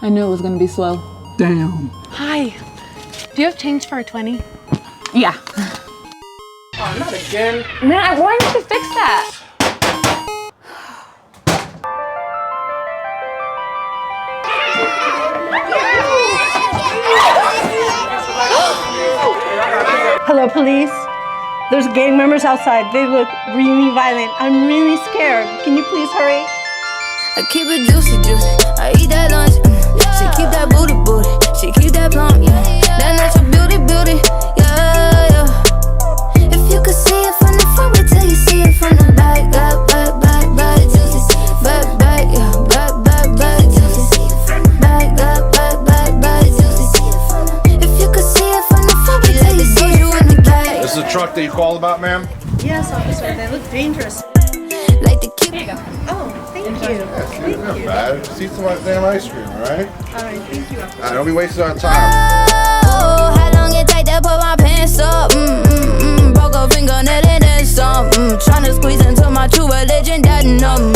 I knew it was gonna be slow. Damn. Hi. Do you have change for a 20? Yeah. Oh, not again. Man, why didn't you fix that? Hello, police. There's gang members outside. They look really violent. I'm really scared. Can you please hurry? I keep it juicy, juicy. I eat that lunch. She keep that booty, booty. She keep that plump, yeah. That natural beauty, beauty, yeah, yeah. If you could see it from the front, wait till you see it from the back. Back, juicy. Back, yeah. Back, juicy. Back, juicy. If you could see it from the front, wait till you see it from the back. This is the truck that you called about, ma'am? Yes, officer. They look dangerous. Like to keep. Here you go. Oh, thank you. Yeah, see, it's not bad. Just eat some damn ice cream, alright? Alright, thank you, officer. Don't be wasting our time. Oh, how long it take to put my pants up? Broke a fingernail and then some. Tryna squeeze into my true religion, that numb.